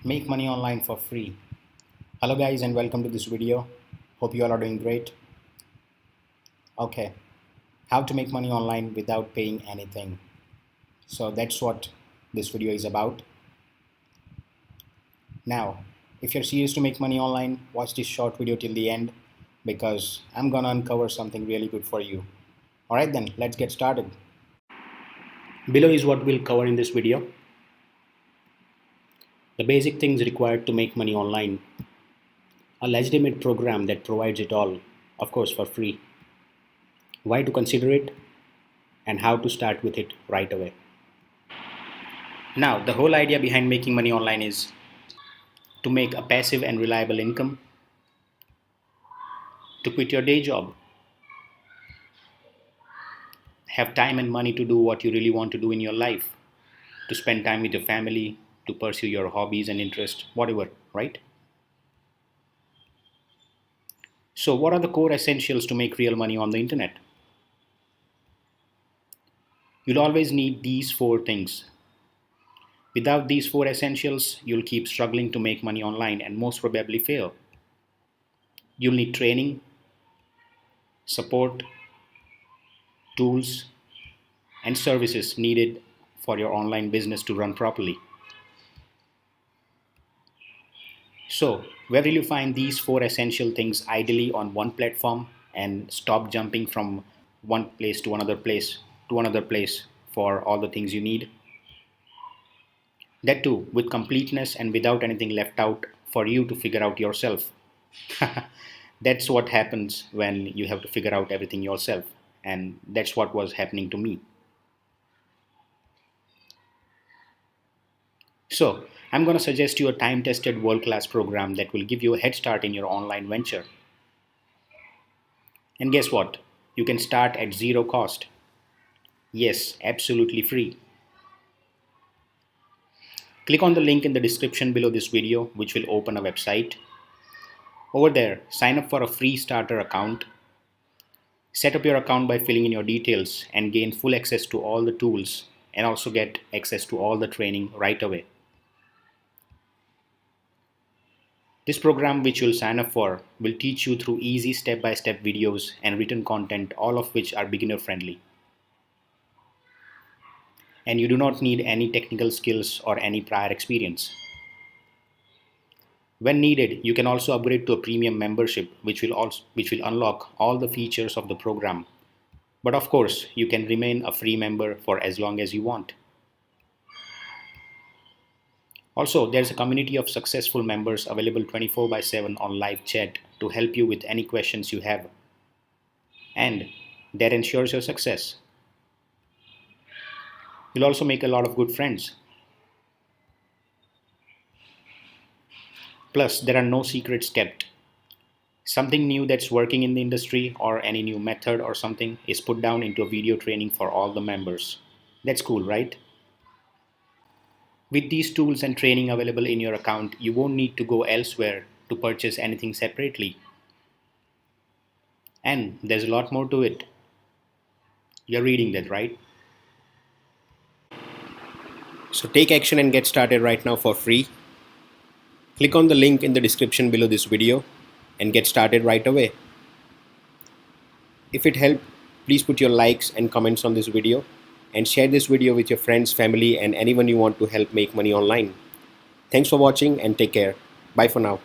Make money online for free. Hello guys and welcome to this video. Hope you all are doing great. Okay, how to make money online without paying anything. So that's what this video is about. Now, if you're serious to make money online, watch this short video till the end because I'm gonna uncover something really good for you. Alright then, let's get started. Below is what we'll cover in this video. The basic things required to make money online. A legitimate program that provides it all, of course for free. Why to consider it and how to start with it right away. Now, the whole idea behind making money online is to make a passive and reliable income, to quit your day job, have time and money to do what you really want to do in your life, to spend time with your family, to pursue your hobbies and interests, whatever, right? So what are the core essentials to make real money on the internet? You'll always need these four things. Without these four essentials, you'll keep struggling to make money online and most probably fail. You'll need training, support, tools, and services needed for your online business to run properly. So, where will you find these four essential things ideally on one platform and stop jumping from one place to another place for all the things you need? That too, with completeness and without anything left out for you to figure out yourself. That's what happens when you have to figure out everything yourself, and that's what was happening to me. So, I'm going to suggest you a time tested world class program that will give you a head start in your online venture. And guess what? You can start at zero cost. Yes, absolutely free. Click on the link in the description below this video, which will open a website. Over there, sign up for a free starter account. Set up your account by filling in your details and gain full access to all the tools and also get access to all the training right away. This program which you'll sign up for will teach you through easy step-by-step videos and written content, all of which are beginner friendly. And you do not need any technical skills or any prior experience. When needed, you can also upgrade to a premium membership which will unlock all the features of the program. But of course, you can remain a free member for as long as you want. Also, there's a community of successful members available 24/7 on live chat to help you with any questions you have. And that ensures your success. You'll also make a lot of good friends. Plus, there are no secrets kept. Something new that's working in the industry or any new method or something is put down into a video training for all the members. That's cool, right? With these tools and training available in your account, you won't need to go elsewhere to purchase anything separately. And there's a lot more to it. You're reading that, right? So take action and get started right now for free. Click on the link in the description below this video and get started right away. If it helped, please put your likes and comments on this video and share this video with your friends, family, and anyone you want to help make money online. Thanks for watching and take care. Bye for now.